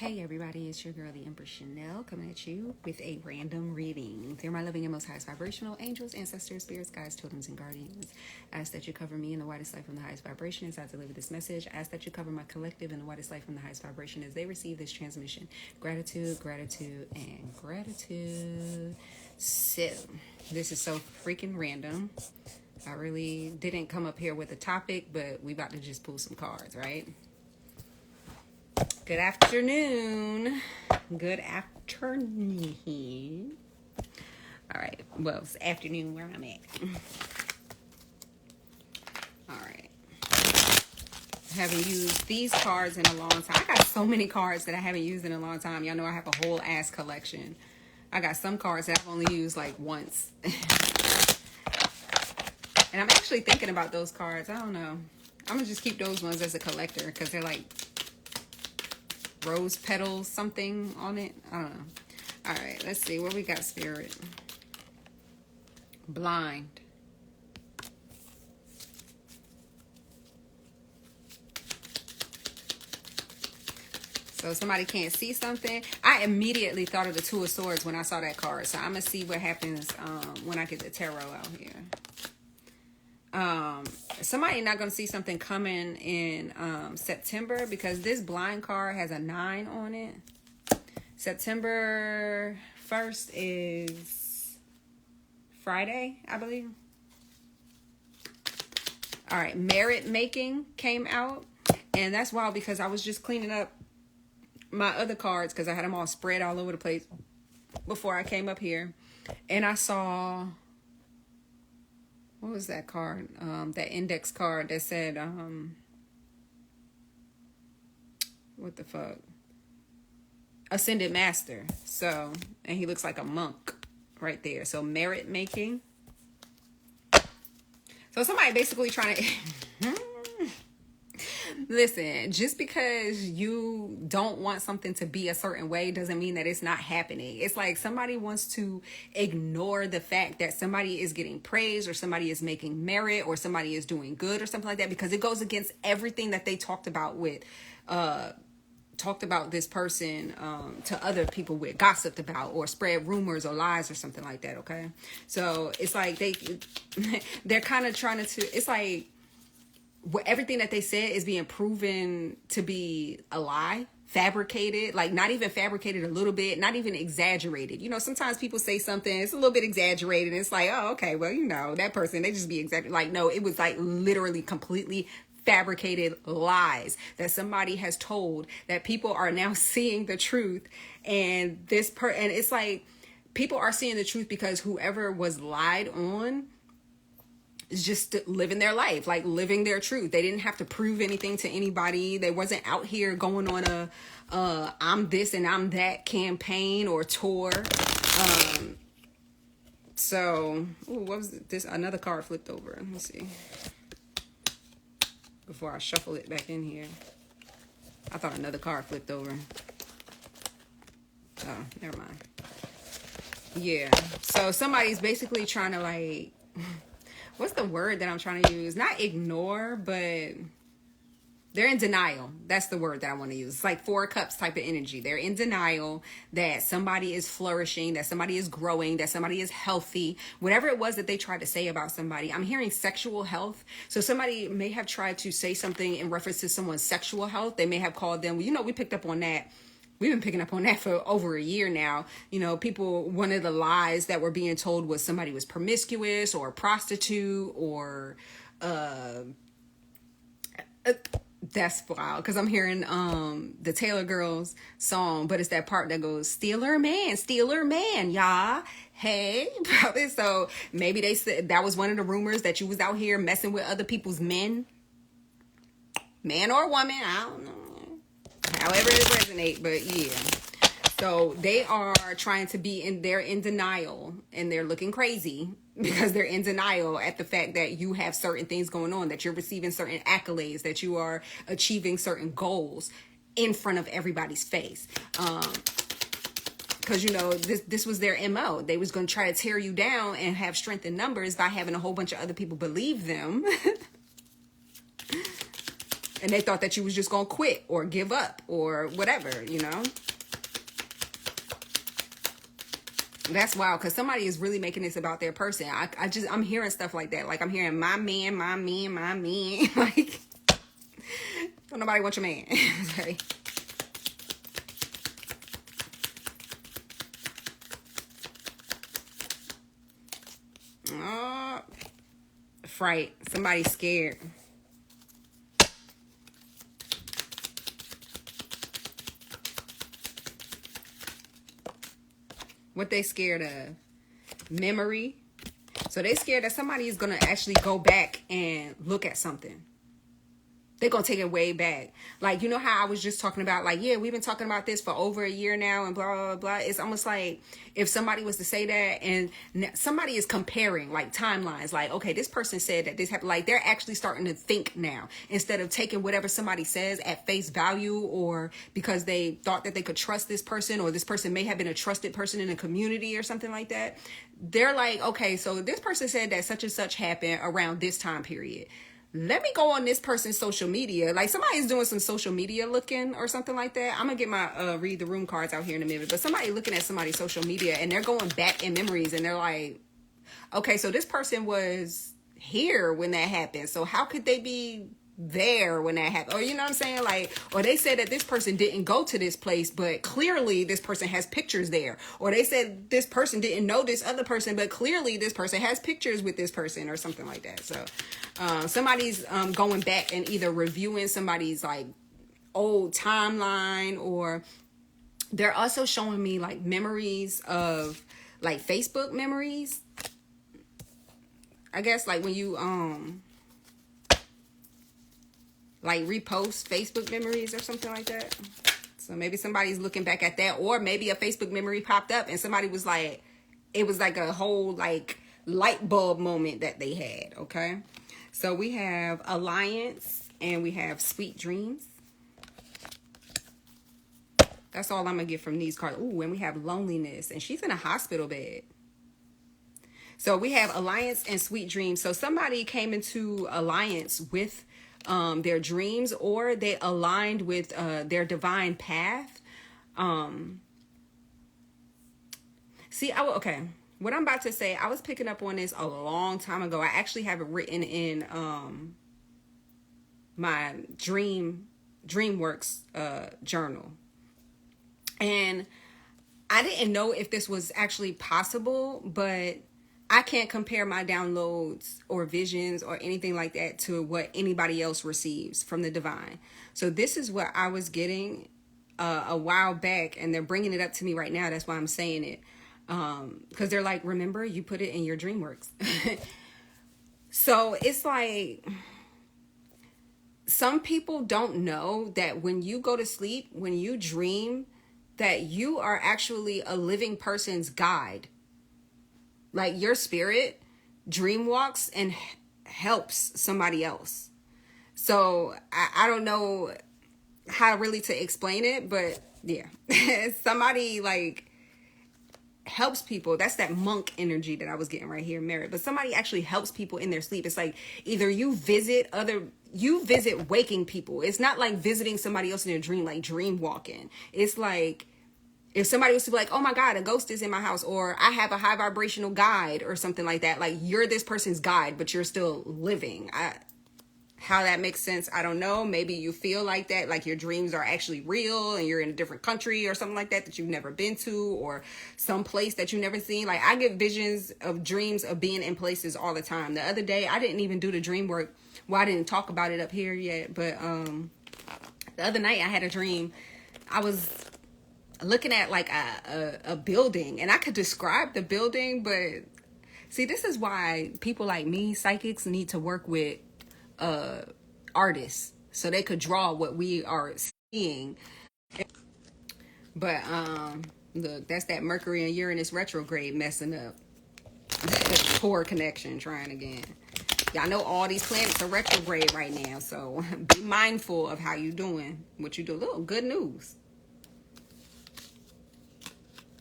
Hey everybody, it's your girl, the Empress Chanel, coming at you with a random reading. They're my loving and most highest vibrational angels, ancestors, spirits, guides, totems, and guardians. I ask that you cover me in the whitest light from the highest vibration as I deliver this message. I ask that you cover my collective in the whitest light from the highest vibration as they receive this transmission. Gratitude, gratitude, and gratitude. So, this is so freaking random. I really didn't come up here with a topic, but we about to just pull some cards, right? Good afternoon. Good afternoon. All right. Well, it's afternoon where I'm at. All right. I haven't used these cards in a long time. I got so many cards that I haven't used in a long time. Y'all know I have a whole ass collection. I got some cards that I've only used like once. And I'm actually thinking about those cards. I don't know. I'm going to just keep those ones as a collector because they're like rose petals something on it. I don't know. All right, let's see what we got. Spirit. Blind. So somebody can't see something. I immediately thought of the Two of Swords when I saw that card. So I'm gonna see what happens when I get the tarot out here. Somebody not gonna see something coming in September because this blind card has a 9 on it. September 1st is Friday, I believe. All right, merit making came out, and that's wild because I was just cleaning up my other cards because I had them all spread all over the place before I came up here, and I saw, what was that card? That index card that said, what the fuck? Ascended Master. So, and he looks like a monk right there. So, merit making. So, somebody basically trying to... Listen, just because you don't want something to be a certain way doesn't mean that it's not happening. It's like somebody wants to ignore the fact that somebody is getting praise or somebody is making merit or somebody is doing good or something like that because it goes against everything that they talked about this person to other people with, gossiped about or spread rumors or lies or something like that, okay? So it's like they're kind of trying to, it's like, everything that they said is being proven to be a lie, fabricated, like not even fabricated a little bit, not even exaggerated. You know, sometimes people say something, it's a little bit exaggerated. And it's like, oh, okay, well, you know, that person, they just be exaggerated. Like, no, it was like literally completely fabricated lies that somebody has told that people are now seeing the truth. And and it's like people are seeing the truth because whoever was lied on is just living their life, like living their truth. They didn't have to prove anything to anybody. They wasn't out here going on a I'm this and I'm that campaign or tour. So, what was this? Another card flipped over. Let me see. Before I shuffle it back in here. I thought another card flipped over. Oh, never mind. Yeah. So somebody's basically trying to like... What's the word that I'm trying to use? Not ignore, but they're in denial. That's the word that I want to use. It's like 4 cups type of energy. They're in denial that somebody is flourishing, that somebody is growing, that somebody is healthy. Whatever it was that they tried to say about somebody. I'm hearing sexual health. So somebody may have tried to say something in reference to someone's sexual health. They may have called them, you know, we picked up on that. We've been picking up on that for over a year now. You know, one of the lies that were being told was somebody was promiscuous or a prostitute or, that's wild. Because I'm hearing the Taylor Girls song, but it's that part that goes, steal her man, y'all. Hey, probably. So maybe they said that was one of the rumors that you was out here messing with other people's men. Man or woman, I don't know. However it resonate, but yeah. So they are trying to they're in denial and they're looking crazy because they're in denial at the fact that you have certain things going on, that you're receiving certain accolades, that you are achieving certain goals in front of everybody's face. Because, you know, this was their MO. They was going to try to tear you down and have strength in numbers by having a whole bunch of other people believe them. And they thought that you was just going to quit or give up or whatever, you know. That's wild, because somebody is really making this about their person. I'm hearing stuff like that. Like, I'm hearing my man, my man, my man. Like, don't nobody want your man. Okay. Oh, fright. Somebody's scared. What they scared of? Memory. So they scared that somebody is going to actually go back and look at something. They're going to take it way back. Like, you know how I was just talking about, like, yeah, we've been talking about this for over a year now and blah, blah, blah. It's almost like if somebody was to say that and somebody is comparing, like, timelines. Like, okay, this person said that this happened. Like, they're actually starting to think now instead of taking whatever somebody says at face value, or because they thought that they could trust this person, or this person may have been a trusted person in a community or something like that. They're like, okay, so this person said that such and such happened around this time period. Let me go on this person's social media. Like, somebody's doing some social media looking or something like that. I'm gonna get my read the room cards out here in a minute. But somebody looking at somebody's social media and they're going back in memories and they're like, okay, so this person was here when that happened. So how could they be there when that happened? Or, you know what I'm saying? Like, or they said that this person didn't go to this place, but clearly this person has pictures there. Or they said this person didn't know this other person, but clearly this person has pictures with this person, or something like that. So somebody's going back and either reviewing somebody's like old timeline, or they're also showing me like memories of like Facebook memories. I guess like when you like repost Facebook memories or something like that. So maybe somebody's looking back at that, or maybe a Facebook memory popped up and somebody was like, it was like a whole like light bulb moment that they had. Okay. So we have alliance and we have sweet dreams. That's all I'm gonna get from these cards. Ooh, and we have loneliness, and she's in a hospital bed. So we have alliance and sweet dreams. So somebody came into alliance with their dreams, or they aligned with their divine path. Okay, what I'm about to say, I was picking up on this a long time ago. I actually have it written in my DreamWorks journal, and I didn't know if this was actually possible, but I can't compare my downloads or visions or anything like that to what anybody else receives from the divine. So this is what I was getting a while back, and they're bringing it up to me right now. That's why I'm saying it. Because they're like, remember, you put it in your DreamWorks. So it's like, some people don't know that when you go to sleep, when you dream, that you are actually a living person's guide. Like, your spirit dream walks and helps somebody else. So I don't know how really to explain it, but yeah, somebody like helps people. That's that monk energy that I was getting right here, Merit. But somebody actually helps people in their sleep. It's like either you visit waking people. It's not like visiting somebody else in their dream, like dream walking. It's like, if somebody was to be like, oh my God, a ghost is in my house, or I have a high vibrational guide or something like that. Like, you're this person's guide, but you're still living. How that makes sense, I don't know. Maybe you feel like that, like your dreams are actually real and you're in a different country or something like that you've never been to, or some place that you've never seen. Like, I get visions of dreams of being in places all the time. The other day, I didn't even do the dream work. Well, I didn't talk about it up here yet, but the other night I had a dream. I was looking at like a building, and I could describe the building, but see, this is why people like me, psychics, need to work with artists, so they could draw what we are seeing. But look, that's that Mercury and Uranus retrograde messing up. Poor connection, trying again. Y'all know all these planets are retrograde right now, so be mindful of how you doing, what you do. Look, good news.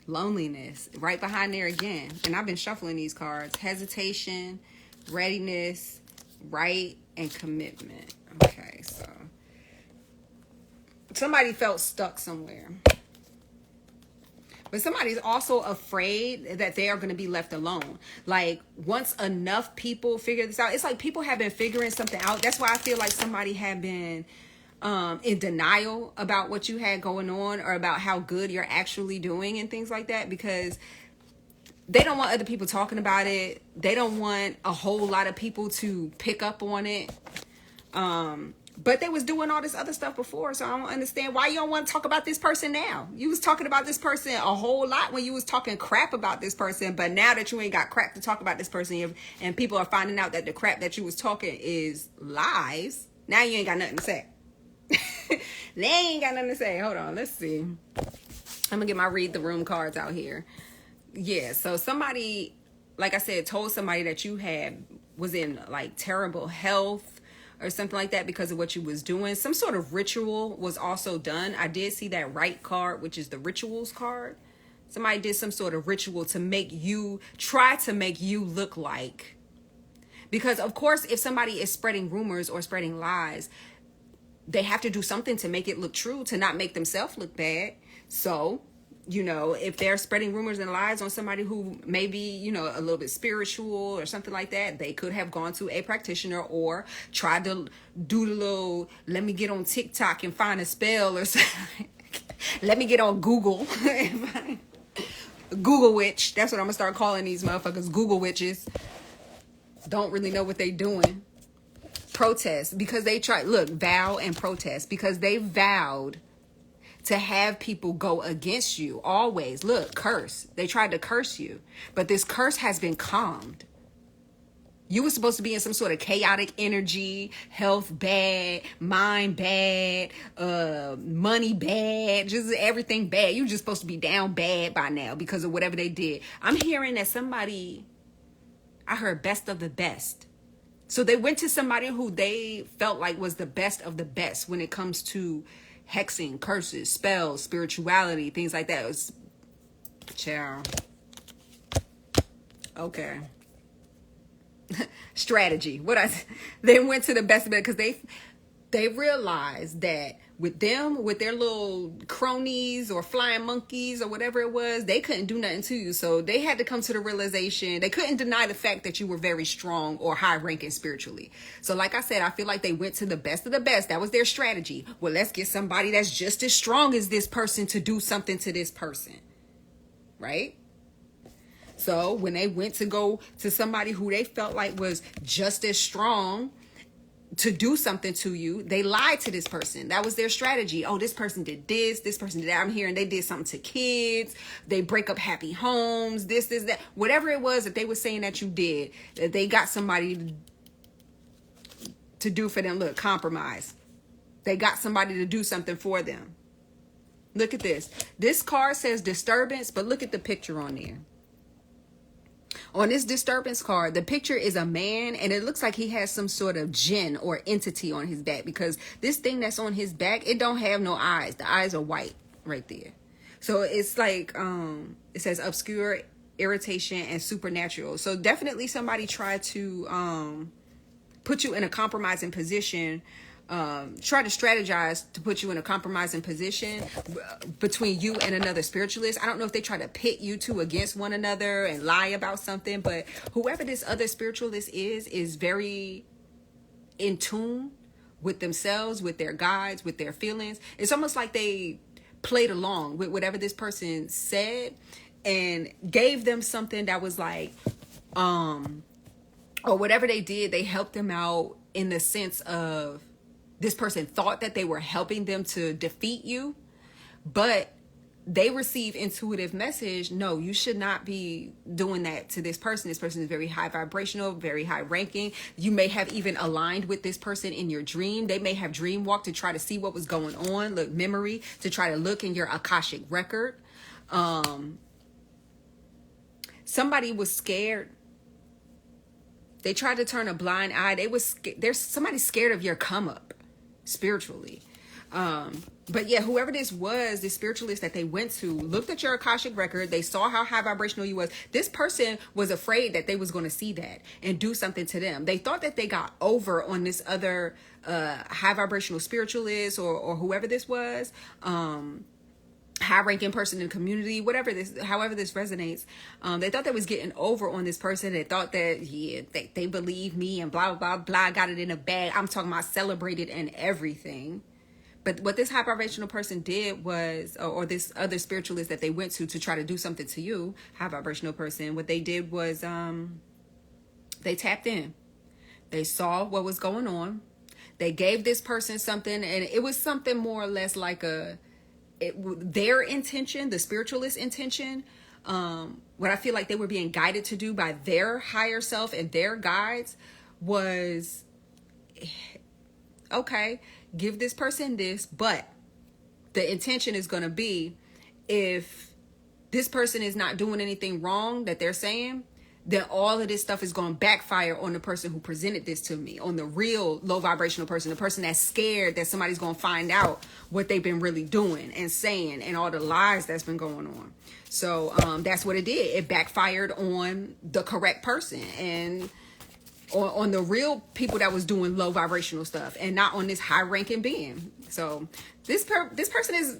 Loneliness right behind there again, and I've been shuffling these cards. Hesitation, readiness, right, and commitment. Okay, so Somebody felt stuck somewhere. But somebody's also afraid that they are going to be left alone. Like, once enough people figure this out, it's like people have been figuring something out. That's why I feel like somebody had been in denial about what you had going on, or about how good you're actually doing and things like that, because they don't want other people talking about it. They don't want a whole lot of people to pick up on it. But they was doing all this other stuff before, so I don't understand why you don't want to talk about this person now. You was talking about this person a whole lot when you was talking crap about this person, but now that you ain't got crap to talk about this person, and people are finding out that the crap that you was talking is lies, now you ain't got nothing to say. They ain't got nothing to say. Hold on, let's see. I'm gonna get my read the room cards out here. Yeah, so somebody, like I said, told somebody that you was in like terrible health or something like that because of what you was doing. Some sort of ritual was also done. I did see that right card, which is the rituals card. Somebody did some sort of ritual to try to make you look like, because of course, if somebody is spreading rumors or spreading lies, they have to do something to make it look true, to not make themselves look bad. So, if they're spreading rumors and lies on somebody who may be, a little bit spiritual or something like that, they could have gone to a practitioner or tried to do the little, let me get on TikTok and find a spell or something. Let me get on Google. Google witch. That's what I'm going to start calling these motherfuckers. Google witches. Don't really know what they doing. Protest. Because they vow and protest. Because they vowed to have people go against you always. Look, curse. They tried to curse you, but this curse has been calmed. You were supposed to be in some sort of chaotic energy, health bad, mind bad, money bad, just everything bad. You're just supposed to be down bad by now because of whatever they did. I'm hearing that I heard best of the best. So they went to somebody who they felt like was the best of the best when it comes to hexing, curses, spells, spirituality, things like that. It was, okay. Strategy. They went to the best of it because they realized that with their little cronies or flying monkeys or whatever it was, they couldn't do nothing to you. So they had to come to the realization, they couldn't deny the fact that you were very strong or high ranking spiritually. So like I said, I feel like they went to the best of the best. That was their strategy. Well, let's get somebody that's just as strong as this person to do something to this person. Right? So when they went to go to somebody who they felt like was just as strong to do something to you, they lied to this person. That was their strategy. Oh, this person did this person did that. I'm hearing they did something to kids. They break up happy homes, this, that. Whatever it was that they were saying that you did, that they got somebody to do for them. Look, compromise. They got somebody to do something for them. Look at this. This card says disturbance, but look at the picture on there. On this disturbance card, the picture is a man, and it looks like he has some sort of jinn or entity on his back, because this thing that's on his back, it don't have no eyes. The eyes are white right there. So it's like, it says obscure, irritation, and supernatural. So definitely somebody tried to put you in a compromising position, try to strategize to put you in a compromising position between you and another spiritualist. I don't know if they try to pit you two against one another and lie about something, but whoever this other spiritualist is very in tune with themselves, with their guides, with their feelings. It's almost like they played along with whatever this person said and gave them something that was like, or whatever they did, they helped them out in the sense of, this person thought that they were helping them to defeat you, but they receive intuitive message. No, you should not be doing that to this person. This person is very high vibrational, very high ranking. You may have even aligned with this person in your dream. They may have dream walked to try to see what was going on. Look, memory, to try to look in your Akashic record. Somebody was scared. They tried to turn a blind eye. There's somebody scared of your come up spiritually. But yeah, whoever this was, this spiritualist that they went to, looked at your Akashic record. They saw how high vibrational you was. This person was afraid that they was going to see that and do something to them. They thought that they got over on this other high vibrational spiritualist or whoever this was. High ranking person in the community, however this resonates. They thought they was getting over on this person. They thought that, yeah, they believe me and blah, blah, blah, got it in a bag. I'm talking about celebrated and everything. But what this high vibrational person did was, or this other spiritualist that they went to try to do something to you, high vibrational person, what they did was, they tapped in. They saw what was going on. They gave this person something, and it was something more or less like their intention, the spiritualist intention, what I feel like they were being guided to do by their higher self and their guides was, okay, give this person this, but the intention is going to be, if this person is not doing anything wrong that they're saying, then all of this stuff is going to backfire on the person who presented this to me, on the real low vibrational person, the person that's scared that somebody's going to find out what they've been really doing and saying and all the lies that's been going on. So that's what it did. It backfired on the correct person and on the real people that was doing low vibrational stuff, and not on this high ranking being. So this person is,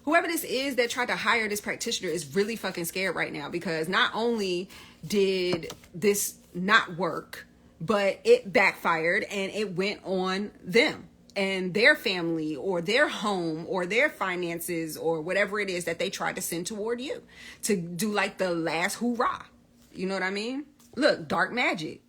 whoever this is that tried to hire this practitioner, is really fucking scared right now, because not only did this not work, but it backfired and it went on them and their family or their home or their finances or whatever it is that they tried to send toward you to do like the last hoorah. You know what I mean? Look, dark magic.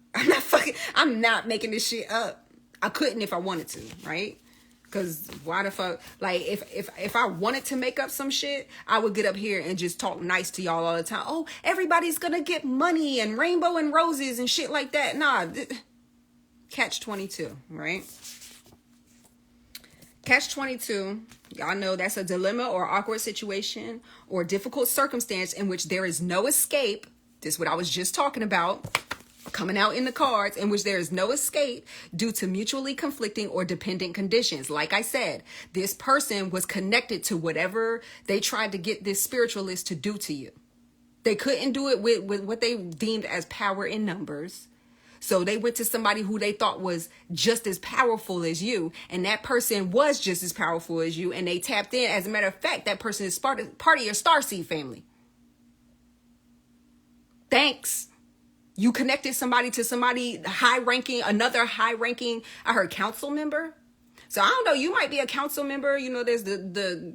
I'm not making this shit up. I couldn't if I wanted to, right? Because why the fuck, like, if I wanted to make up some shit, I would get up here and just talk nice to y'all all the time. Oh, everybody's gonna get money and rainbow and roses and shit like that. Nah, catch 22, right? Catch 22, y'all know that's a dilemma or awkward situation or difficult circumstance in which there is no escape. This is what I was just talking about, coming out in the cards, in which there is no escape due to mutually conflicting or dependent conditions. Like I said, this person was connected to whatever they tried to get this spiritualist to do to you. They couldn't do it with what they deemed as power in numbers. So they went to somebody who they thought was just as powerful as you, and that person was just as powerful as you, and they tapped in. As a matter of fact, that person is part of your starseed family. Thanks. You connected somebody to somebody high-ranking, another high-ranking, I heard council member. So I don't know, you might be a council member. You know, there's the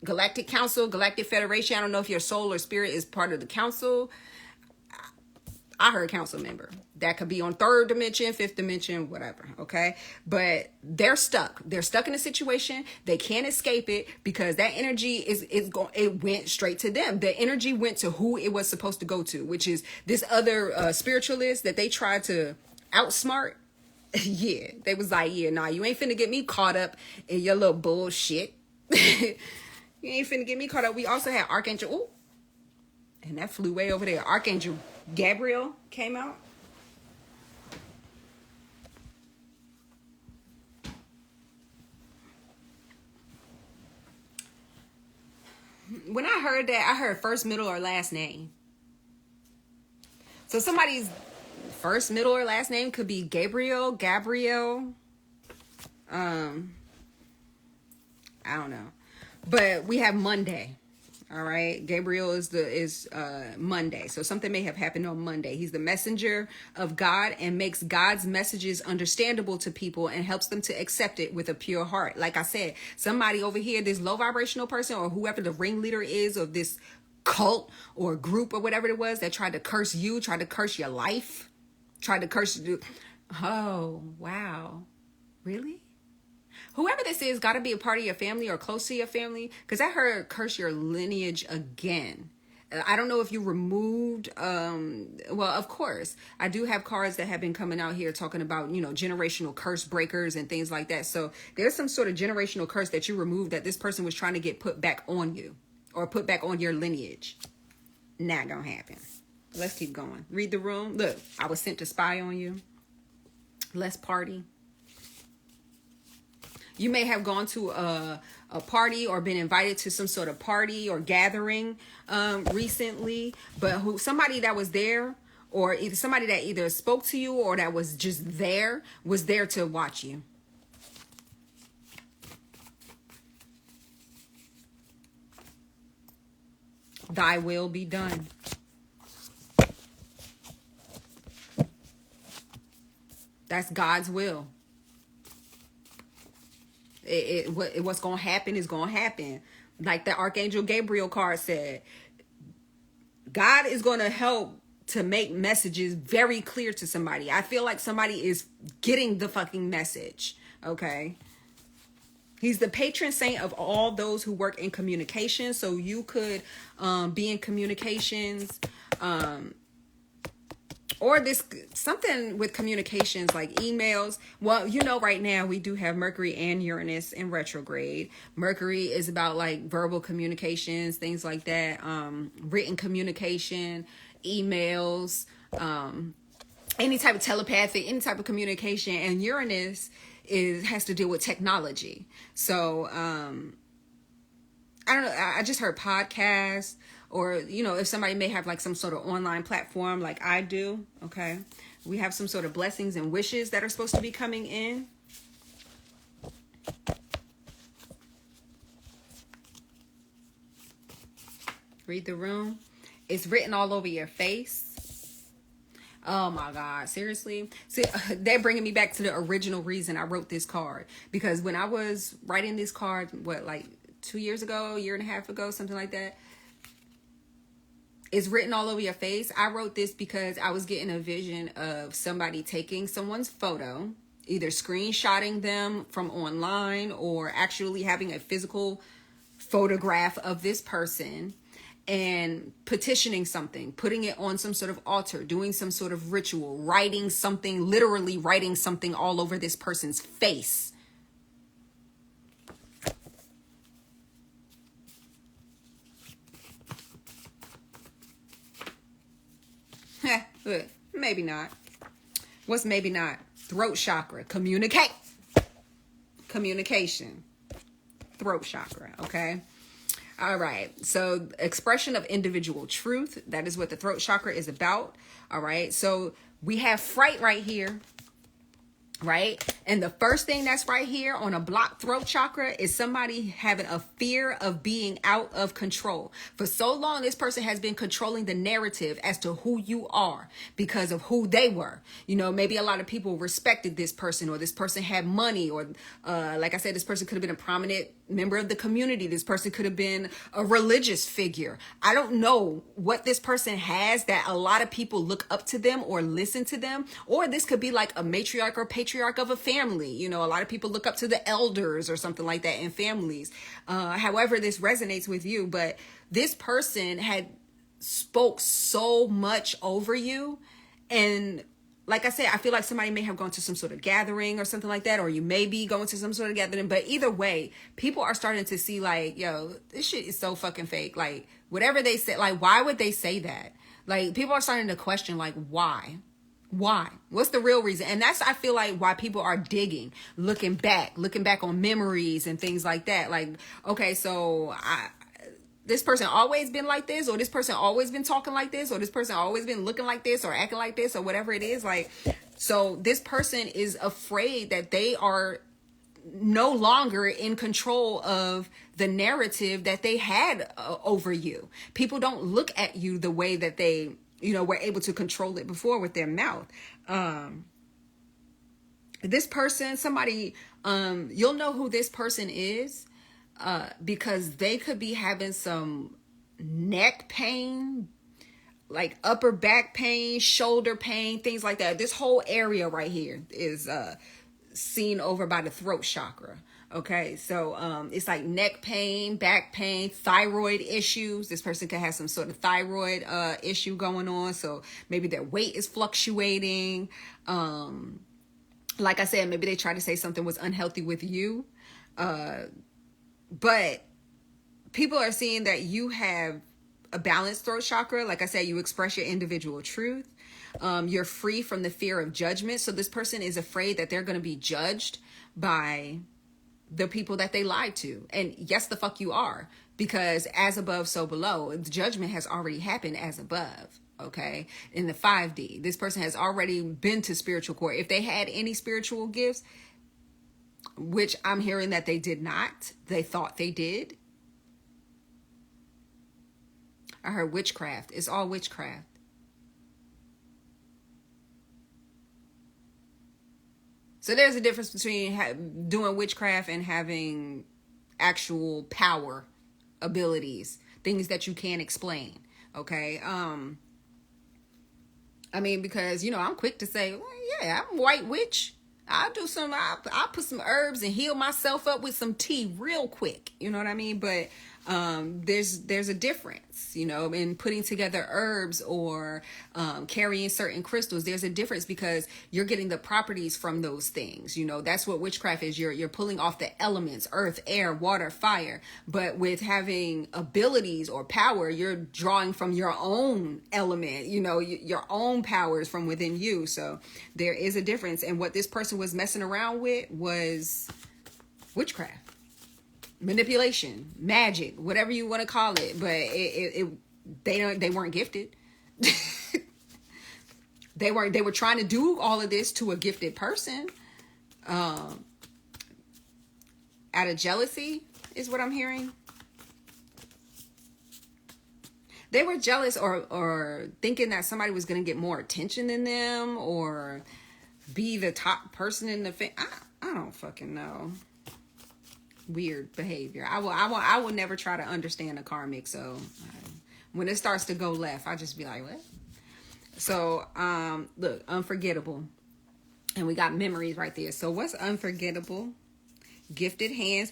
Galactic Council, Galactic Federation. I don't know if your soul or spirit is part of the council. I heard council member. That could be on third dimension, fifth dimension, whatever, okay? But they're stuck. They're stuck in a situation. They can't escape it because that energy it went straight to them. The energy went to who it was supposed to go to, which is this other spiritualist that they tried to outsmart. Yeah, they was like, yeah, nah, you ain't finna get me caught up in your little bullshit. You ain't finna get me caught up. We also had Archangel, ooh, and that flew way over there. Archangel Gabriel came out. When I heard that, I heard first, middle, or last name. So somebody's first, middle, or last name could be Gabriel. I don't know. But we have Monday. All right. Gabriel is Monday. So something may have happened on Monday. He's the messenger of God and makes God's messages understandable to people and helps them to accept it with a pure heart. Like I said, somebody over here, this low vibrational person or whoever the ringleader is of this cult or group or whatever it was that tried to curse you, tried to curse your life, tried to curse you. Oh, wow. Really? Whoever this is got to be a part of your family or close to your family, because I heard curse your lineage again. I don't know if you removed, well, of course, I do have cards that have been coming out here talking about, you know, generational curse breakers and things like that. So there's some sort of generational curse that you removed that this person was trying to get put back on you or put back on your lineage. Not gonna happen. Let's keep going. Read the room. Look, I was sent to spy on you. Let's party. You may have gone to a party or been invited to some sort of party or gathering recently, but somebody that was there, or either somebody that either spoke to you or that was just there, was there to watch you. Thy will be done. That's God's will. What's going to happen is going to happen. Like the Archangel Gabriel card said, God is going to help to make messages very clear to somebody. I feel like somebody is getting the fucking message. Okay. He's the patron saint of all those who work in communication. So you could be in communications, or this something with communications like emails. Well, you know, right now we do have Mercury and Uranus in retrograde. Mercury is about like verbal communications, things like that, written communication, emails, any type of telepathy, any type of communication. And Uranus has to deal with technology. So I don't know, I just heard podcasts, or, you know, if somebody may have like some sort of online platform like I do, okay, we have some sort of blessings and wishes that are supposed to be coming in. Read the room. It's written all over your face. Oh my God, seriously? See, they're bringing me back to the original reason I wrote this card. Because when I was writing this card, like 2 years ago, a year and a half ago, something like that, it's written all over your face. I wrote this because I was getting a vision of somebody taking someone's photo, either screenshotting them from online or actually having a physical photograph of this person, and petitioning something, putting it on some sort of altar, doing some sort of ritual, writing something, literally writing something all over this person's face. Maybe not. What's maybe not? Throat chakra. Communicate. Communication. Throat chakra. Okay. All right. So expression of individual truth. That is what the throat chakra is about. All right. So we have fright right here. Right. And the first thing that's right here on a blocked throat chakra is somebody having a fear of being out of control. For so long, this person has been controlling the narrative as to who you are because of who they were. You know, maybe a lot of people respected this person, or this person had money, or like I said, this person could have been a prominent member of the community. This person could have been a religious figure. I don't know what this person has that a lot of people look up to them or listen to them. Or this could be like a matriarch or patriarch of a family. You know, a lot of people look up to the elders or something like that in families. However this resonates with you, but this person had spoke so much over you. And like I said, I feel like somebody may have gone to some sort of gathering or something like that, or you may be going to some sort of gathering. But either way, people are starting to see like, yo, this shit is so fucking fake. Like whatever they say, like, why would they say that? Like people are starting to question, like, why? Why? What's the real reason? And that's, I feel like, why people are digging, looking back on memories and things like that. Like, okay, so this person always been like this, or this person always been talking like this, or this person always been looking like this or acting like this, or whatever it is. Like, so this person is afraid that they are no longer in control of the narrative that they had over you. People don't look at you the way that they, you know, were able to control it before with their mouth. This person, somebody, you'll know who this person is, because they could be having some neck pain, like upper back pain, shoulder pain, things like that. This whole area right here is seen over by the throat chakra. Okay, so it's like neck pain, back pain, thyroid issues. This person could have some sort of thyroid issue going on. So maybe their weight is fluctuating. Like I said, maybe they try to say something was unhealthy with you. But people are seeing that you have a balanced throat chakra. Like I said, you express your individual truth. You're free from the fear of judgment. So this person is afraid that they're going to be judged by the people that they lied to. And yes, the fuck you are. Because as above, so below. The judgment has already happened as above. Okay. In the 5D, this person has already been to spiritual court. If they had any spiritual gifts, which I'm hearing that they did not, they thought they did. I heard witchcraft. It's all witchcraft. So there's a difference between doing witchcraft and having actual power, abilities, things that you can't explain. Okay. I mean, because, you know, I'm quick to say, well, yeah, I'm a white witch. I'll put some herbs and heal myself up with some tea real quick. You know what I mean? But there's a difference, you know, in putting together herbs or carrying certain crystals. There's a difference because you're getting the properties from those things. You know, that's what witchcraft is. You're pulling off the elements, earth, air, water, fire. But with having abilities or power, you're drawing from your own element, you know, your own powers from within you. So there is a difference. And what this person was messing around with was witchcraft. Manipulation, magic, whatever you want to call it, but they weren't gifted. They were trying to do all of this to a gifted person, out of jealousy is what I'm hearing. They were jealous or thinking that somebody was going to get more attention than them or be the top person in the family. I don't fucking know. Weird behavior. I will never try to understand the karmic. So when it starts to go left, I just be like, what? So look, unforgettable, and we got memories right there. So what's unforgettable? Gifted hands.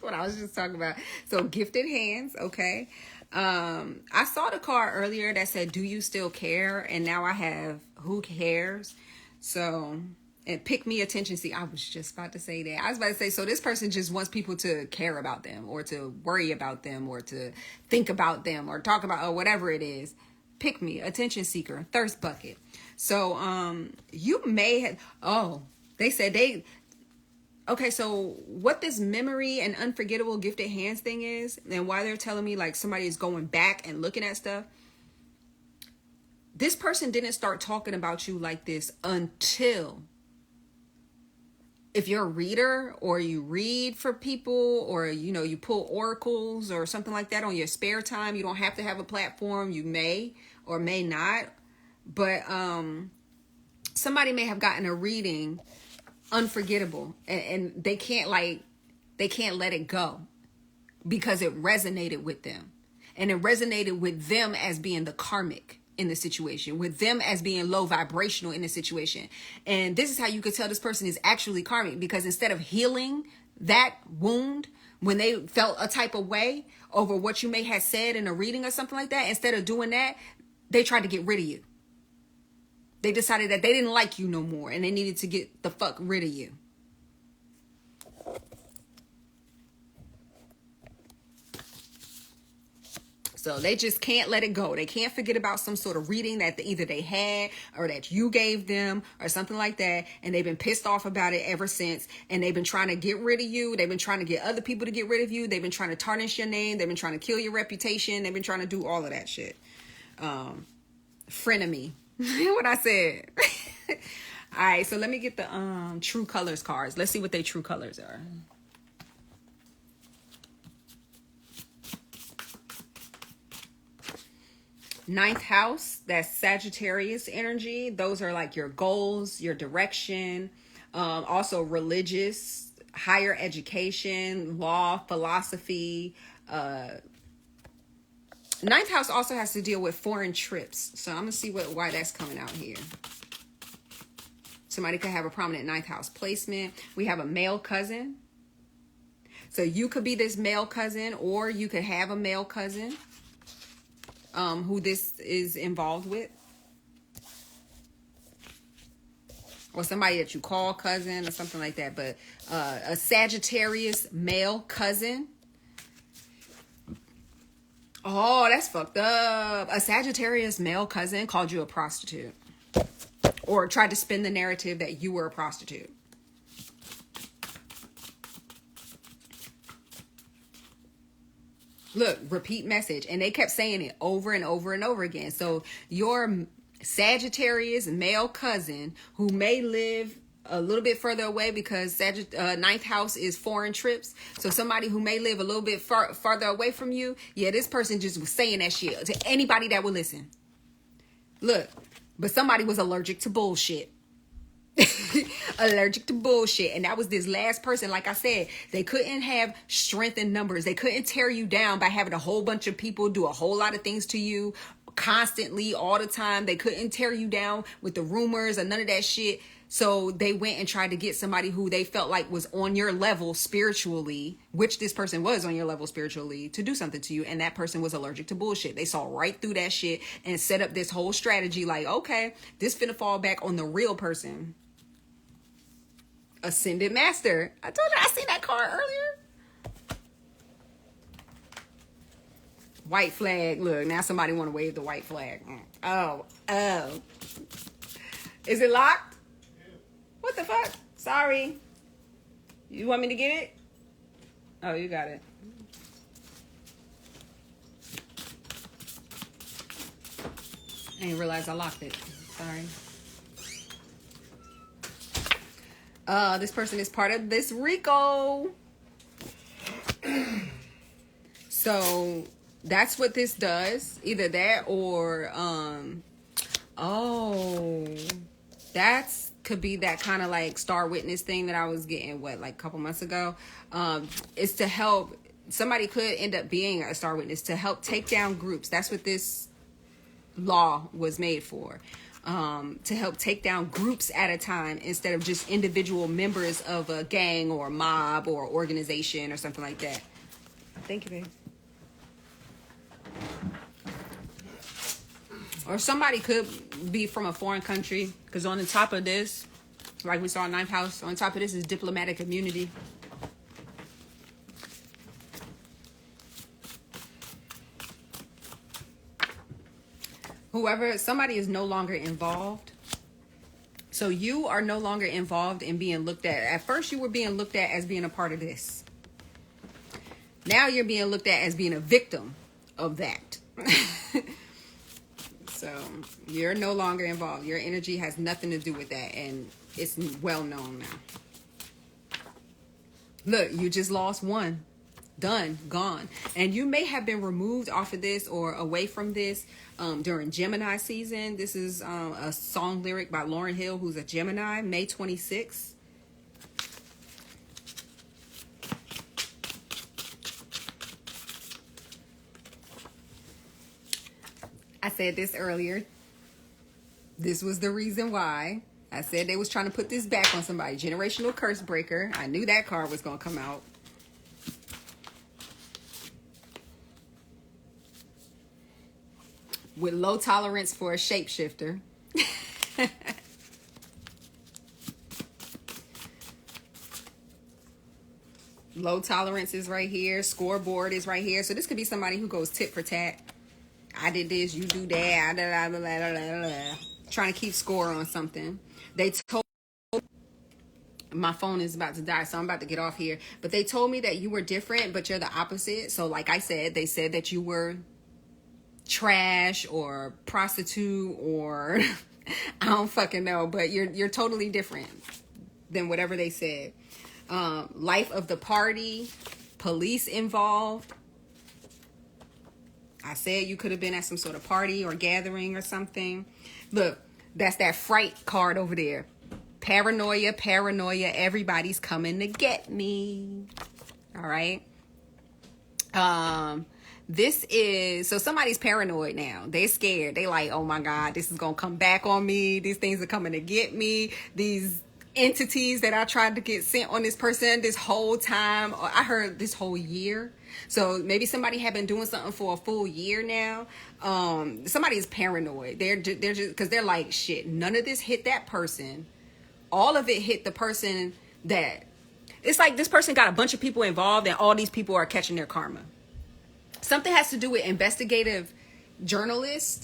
What I was just talking about. So gifted hands. Okay. I saw the card earlier that said, do you still care? And now I have, who cares? So, and pick me attention. See, I was just about to say that. I was about to say, so this person just wants people to care about them or to worry about them or to think about them or talk about, or whatever it is. Pick me, attention seeker, thirst bucket. So, you may have, they said okay, so what this memory and unforgettable gifted hands thing is, and why they're telling me like somebody is going back and looking at stuff. This person didn't start talking about you like this until, if you're a reader or you read for people or, you know, you pull oracles or something like that on your spare time, you don't have to have a platform. You may or may not, but somebody may have gotten a reading unforgettable and they can't let it go because it resonated with them, and it resonated with them as being the karmic in the situation, with them as being low vibrational in the situation. And this is how you could tell this person is actually karmic, because instead of healing that wound when they felt a type of way over what you may have said in a reading or something like that, instead of doing that, they tried to get rid of you. They decided that they didn't like you no more and they needed to get the fuck rid of you. So they just can't let it go. They can't forget about some sort of reading that either they had or that you gave them or something like that. And they've been pissed off about it ever since. And they've been trying to get rid of you. They've been trying to get other people to get rid of you. They've been trying to tarnish your name. They've been trying to kill your reputation. They've been trying to do all of that shit. Frenemy. What I said. All right. So let me get the true colors cards. Let's see what their true colors are. Ninth house, that's Sagittarius energy. Those are like your goals, your direction, also religious, higher education, law, philosophy. Ninth house also has to deal with foreign trips. So I'm going to see why that's coming out here. Somebody could have a prominent ninth house placement. We have a male cousin. So you could be this male cousin, or you could have a male cousin who this is involved with, or somebody that you call cousin or something like that. But a Sagittarius male cousin. Oh, that's fucked up. A Sagittarius male cousin called you a prostitute or tried to spin the narrative that you were a prostitute. Look, repeat message. And they kept saying it over and over and over again. So your Sagittarius male cousin who may live a little bit further away, because ninth house is foreign trips. So somebody who may live a little bit farther away from you. Yeah, this person just was saying that shit to anybody that would listen. Look, but somebody was allergic to bullshit. Allergic to bullshit. And that was this last person. Like I said, they couldn't have strength in numbers. They couldn't tear you down by having a whole bunch of people do a whole lot of things to you constantly all the time. They couldn't tear you down with the rumors and none of that shit. So they went and tried to get somebody who they felt like was on your level spiritually, which this person was on your level spiritually, to do something to you. And that person was allergic to bullshit. They saw right through that shit and set up this whole strategy like, okay, this finna fall back on the real person. Ascended Master. I told you I seen that card earlier. White flag. Look, now somebody want to wave the white flag. Oh. Is it locked? What the fuck? Sorry. You want me to get it? Oh, you got it. I didn't realize I locked it. Sorry. This person is part of this Rico. So that's what this does. Either that or that's could be that kind of like star witness thing that I was getting like a couple months ago. It's to help, somebody could end up being a star witness to help take down groups. That's what this law was made for. To help take down groups at a time instead of just individual members of a gang or a mob or organization or something like that. Thank you, babe. Or somebody could be from a foreign country, because on the top of this, like we saw in ninth house, on top of this is diplomatic immunity. Somebody is no longer involved. So you are no longer involved in being looked at. At first you were being looked at as being a part of this. Now you're being looked at as being a victim of that. So you're no longer involved. Your energy has nothing to do with that. And it's well known now. Look, you just lost one. Done, gone. And you may have been removed off of this or away from this during Gemini season. This is a song lyric by Lauryn Hill, who's a Gemini, May 26th. I said this earlier. This was the reason why. I said they was trying to put this back on somebody. Generational curse breaker. I knew that card was going to come out. With low tolerance for a shapeshifter. Low tolerance is right here. Scoreboard is right here. So this could be somebody who goes tit for tat. I did this, you do that. Blah, blah, blah, blah, blah. Trying to keep score on something. They told... My phone is about to die, so I'm about to get off here. But they told me that you were different, but you're the opposite. So like I said, they said that you were trash or prostitute or I don't fucking know, but you're totally different than whatever they said. Life of the party, police involved. I said you could have been at some sort of party or gathering or something. Look, that's that fright card over there. Paranoia, everybody's coming to get me. All right. This is, so somebody's paranoid now. They're scared. They like, oh my God, this is going to come back on me. These things are coming to get me. These entities that I tried to get sent on this person this whole time. I heard this whole year. So maybe somebody had been doing something for a full year now. Somebody is paranoid. They're just, because they're like, shit, none of this hit that person. All of it hit the person that, it's like this person got a bunch of people involved and all these people are catching their karma. Something has to do with investigative journalism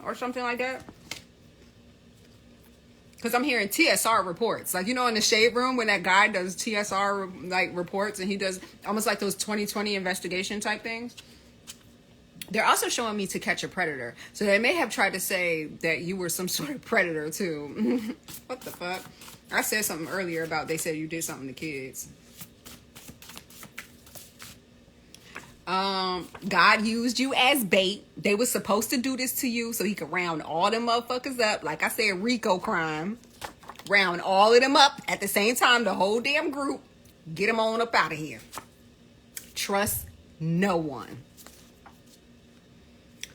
or something like that. Because I'm hearing TSR reports. Like, you know, in the shade room when that guy does TSR, like, reports, and he does almost like those 2020 investigation type things. They're also showing me To Catch a Predator. So they may have tried to say that you were some sort of predator, too. What the fuck? I said something earlier about they said you did something to kids. God used you as bait. They were supposed to do this to you so he could round all them motherfuckers up. Like I said, Rico crime. Round all of them up at the same time, the whole damn group. Get them on up out of here. Trust no one.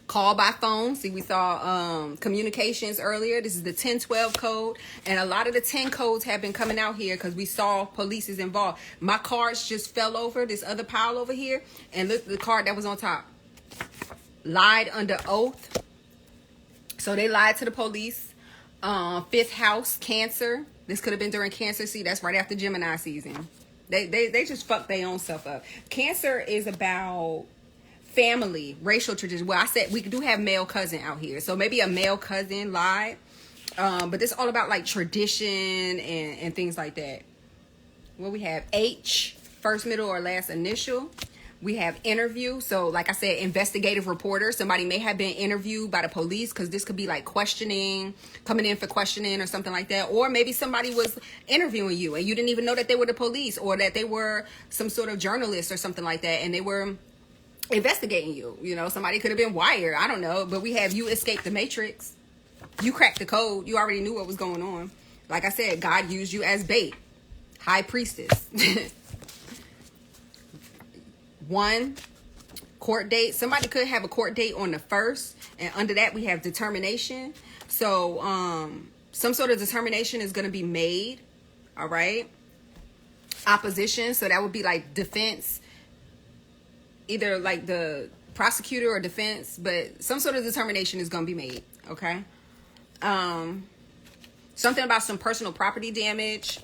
Call by phone. See, we saw communications earlier. This is the 1012 code. And a lot of the 10 codes have been coming out here because we saw police is involved. My cards just fell over this other pile over here. And look, the card that was on top. Lied under oath. So they lied to the police. Fifth house, Cancer. This could have been during Cancer. See, that's right after Gemini season. They just fucked their own stuff up. Cancer is about family, racial tradition. Well, I said we do have male cousin out here, so maybe a male cousin lied, but this is all about like tradition and things like that. Well, we have H, first, middle, or last initial. We have interview. So like I said, investigative reporter. Somebody may have been interviewed by the police because this could be like questioning, coming in for questioning or something like that. Or maybe somebody was interviewing you and you didn't even know that they were the police or that they were some sort of journalist or something like that, and they were investigating you. You know, somebody could have been wired. I don't know. But we have you escaped the matrix. You cracked the code. You already knew what was going on. Like I said, God used you as bait. High priestess. 1, court date. Somebody could have a court date on the 1st. And under that, we have determination. So, some sort of determination is going to be made. All right. Opposition. So that would be like defense. Either like the prosecutor or defense, but some sort of determination is going to be made. Okay. Something about some personal property damage.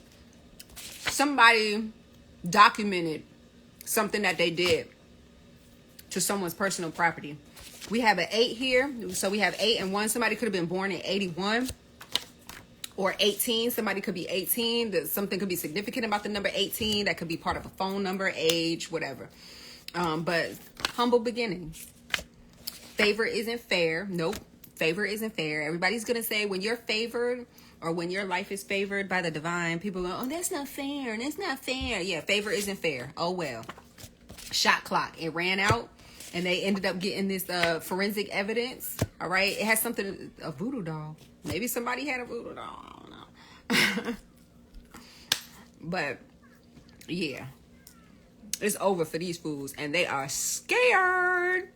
Somebody documented something that they did to someone's personal property. We have an 8 here. So we have 8 and 1. Somebody could have been born in 81 or 18. Somebody could be 18. Something could be significant about the number 18. That could be part of a phone number, age, whatever. But humble beginnings. Favor isn't fair. Nope. Favor isn't fair. Everybody's going to say when you're favored or when your life is favored by the divine, people go, oh, that's not fair. That's not fair. Yeah, favor isn't fair. Oh, well. Shot clock. It ran out and they ended up getting this forensic evidence. All right. It has something, a voodoo doll. Maybe somebody had a voodoo doll. I don't know. But yeah. It's over for these fools, and they are scared.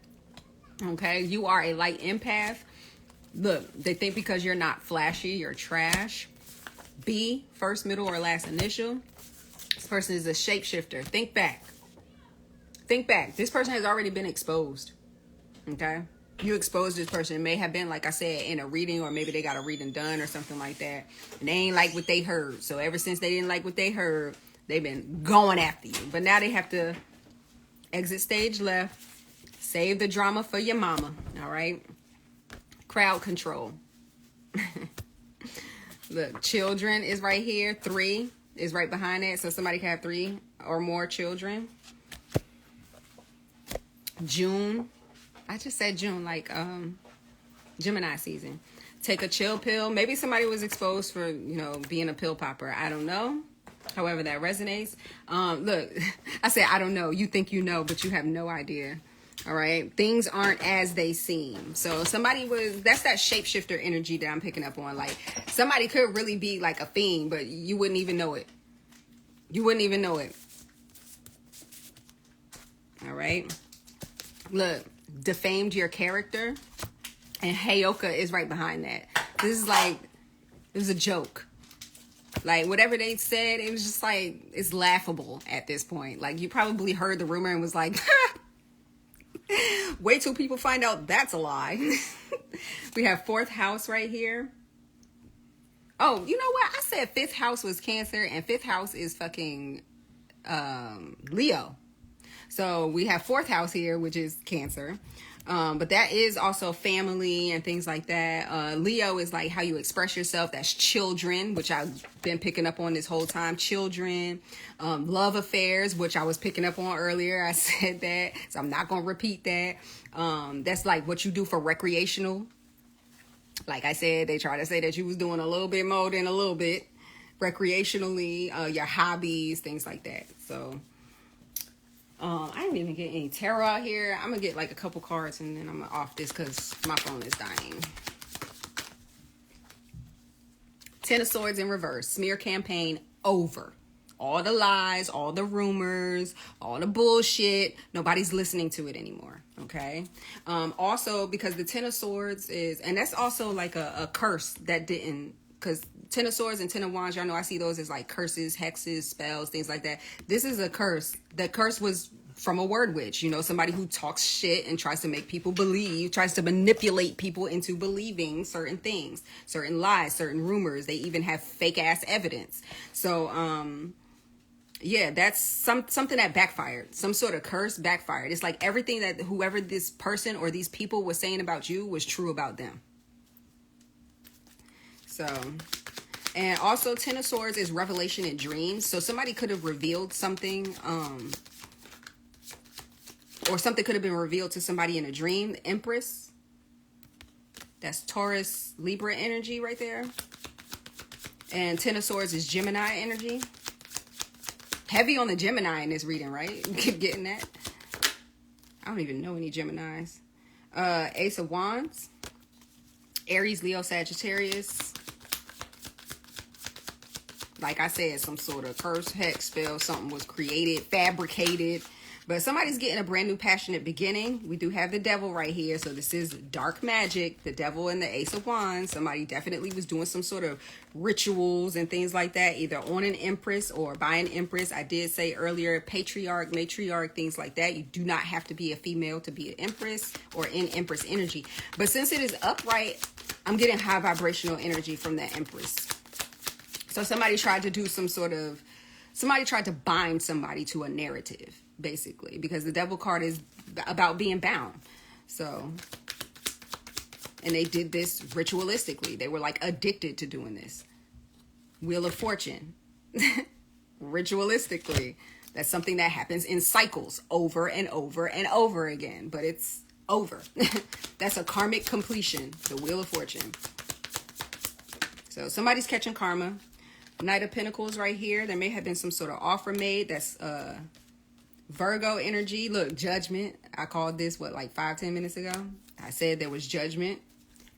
Okay, you are a light empath. Look, they think because you're not flashy, you're trash. B, first, middle, or last initial. This person is a shapeshifter. Think back. Think back. This person has already been exposed. Okay, you exposed this person. It may have been, like I said, in a reading, or maybe they got a reading done or something like that, and they ain't like what they heard. So ever since they didn't like what they heard, they've been going after you. But now they have to exit stage left. Save the drama for your mama. All right. Crowd control. Look, children is right here. 3 is right behind that. So somebody can have 3 or more children. June. I just said June, like Gemini season. Take a chill pill. Maybe somebody was exposed for, you know, being a pill popper. I don't know. However that resonates. Look, I said, I don't know. You think you know, but you have no idea. All right. Things aren't as they seem. So somebody that's that shapeshifter energy that I'm picking up on. Like somebody could really be like a fiend, but you wouldn't even know it. You wouldn't even know it. All right. Look, defamed your character. And Heyoka is right behind that. This is like, it was a joke. Like, whatever they said, it was just like, it's laughable at this point. Like, you probably heard the rumor and was like, wait till people find out that's a lie. We have 4th house right here. Oh, you know what? I said 5th house was Cancer and 5th house is fucking Leo. So we have 4th house here, which is Cancer. But that is also family and things like that. Leo is like how you express yourself. That's children, which I've been picking up on this whole time. Children, love affairs, which I was picking up on earlier. I said that, so I'm not going to repeat that. That's like what you do for recreational. Like I said, they try to say that you was doing a little bit more than a little bit recreationally, your hobbies, things like that. So I didn't even get any tarot out here. I'm gonna get like a couple cards and then I'm gonna off this because my phone is dying. Ten of Swords in reverse. Smear campaign over. All the lies, all the rumors, all the bullshit. Nobody's listening to it anymore. Okay. Also, because the Ten of Swords is, and that's also like a curse that didn't, because Ten of Swords and Ten of Wands, y'all know I see those as like curses, hexes, spells, things like that. This is a curse. The curse was from a word witch, you know, somebody who talks shit and tries to make people believe, tries to manipulate people into believing certain things, certain lies, certain rumors. They even have fake ass evidence. So, yeah, that's something that backfired. Some sort of curse backfired. It's like everything that whoever this person or these people was saying about you was true about them. So, and also Ten of Swords is revelation in dreams. So somebody could have revealed something, or something could have been revealed to somebody in a dream. The Empress. That's Taurus, Libra energy right there. And Ten of Swords is Gemini energy. Heavy on the Gemini in this reading, right? Keep getting that. I don't even know any Geminis. Ace of Wands. Aries, Leo, Sagittarius. Like I said, some sort of curse, hex, spell, something was created, fabricated. But somebody's getting a brand new passionate beginning. We do have the devil right here. So this is dark magic, the devil and the Ace of Wands. Somebody definitely was doing some sort of rituals and things like that, either on an Empress or by an Empress. I did say earlier, patriarch, matriarch, things like that. You do not have to be a female to be an Empress or in Empress energy. But since it is upright, I'm getting high vibrational energy from that Empress. So somebody tried to do some sort of, somebody tried to bind somebody to a narrative, basically, because the devil card is about being bound. So, and they did this ritualistically. They were like addicted to doing this. Wheel of Fortune. Ritualistically. That's something that happens in cycles over and over and over again, but it's over. That's a karmic completion, the Wheel of Fortune. So somebody's catching karma. Knight of Pentacles right here. There may have been some sort of offer made. That's Virgo energy. Look, judgment. I called this, what, like 5-10 minutes ago? I said there was judgment.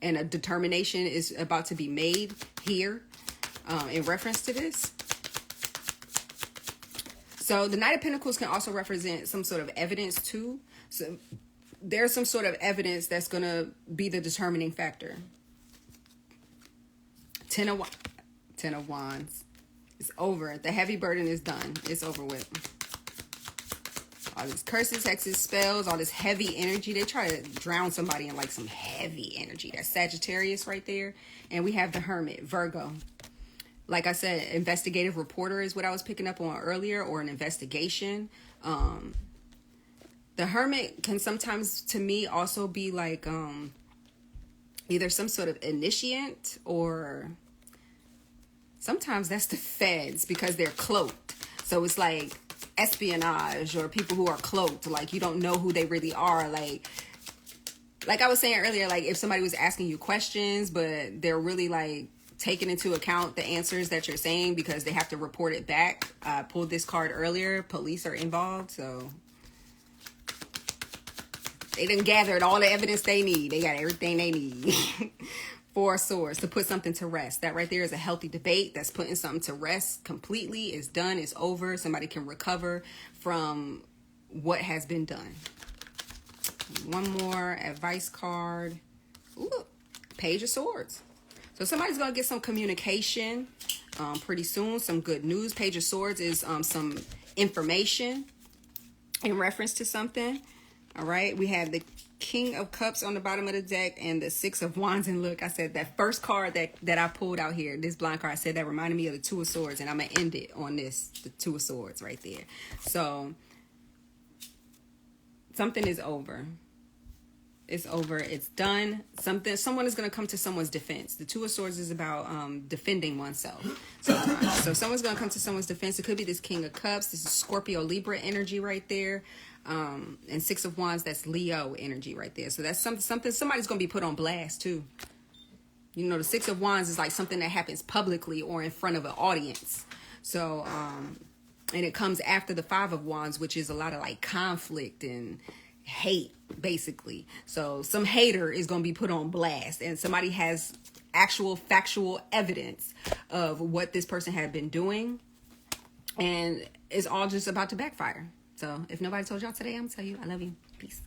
And a determination is about to be made here in reference to this. So the Knight of Pentacles can also represent some sort of evidence too. So there's some sort of evidence that's going to be the determining factor. Ten of Wands. It's over. The heavy burden is done. It's over with. All these curses, hexes, spells, all this heavy energy. They try to drown somebody in like some heavy energy. That's Sagittarius right there. And we have the Hermit, Virgo. Like I said, investigative reporter is what I was picking up on earlier, or an investigation. The Hermit can sometimes, to me, also be like either some sort of initiate, or sometimes that's the feds because they're cloaked. So it's like espionage, or people who are cloaked. Like you don't know who they really are. Like I was saying earlier, like if somebody was asking you questions, but they're really like taking into account the answers that you're saying because they have to report it back. I pulled this card earlier. Police are involved, so they done gathered all the evidence they need. They got everything they need. Four of Swords, to put something to rest. That right there is a healthy debate. That's putting something to rest completely. It's done. It's over. Somebody can recover from what has been done. One more advice card. Ooh, Page of Swords. So somebody's going to get some communication pretty soon. Some good news. Page of Swords is some information in reference to something. All right. We have the King of Cups on the bottom of the deck and the Six of Wands. And look, I said that first card that I pulled out here, this blind card, I said that reminded me of the Two of Swords. And I'm going to end it on this, the Two of Swords right there. So something is over. It's over. It's done. Someone is going to come to someone's defense. The Two of Swords is about defending oneself sometimes. So someone's going to come to someone's defense. It could be this King of Cups. This is Scorpio Libra energy right there. And Six of Wands, that's Leo energy right there. So that's something somebody's going to be put on blast too. You know, the Six of Wands is like something that happens publicly or in front of an audience. So, and it comes after the Five of Wands, which is a lot of like conflict and hate, basically. So some hater is going to be put on blast, and somebody has actual factual evidence of what this person had been doing, and it's all just about to backfire. So if nobody told y'all today, I'm gonna tell you I love you. Peace.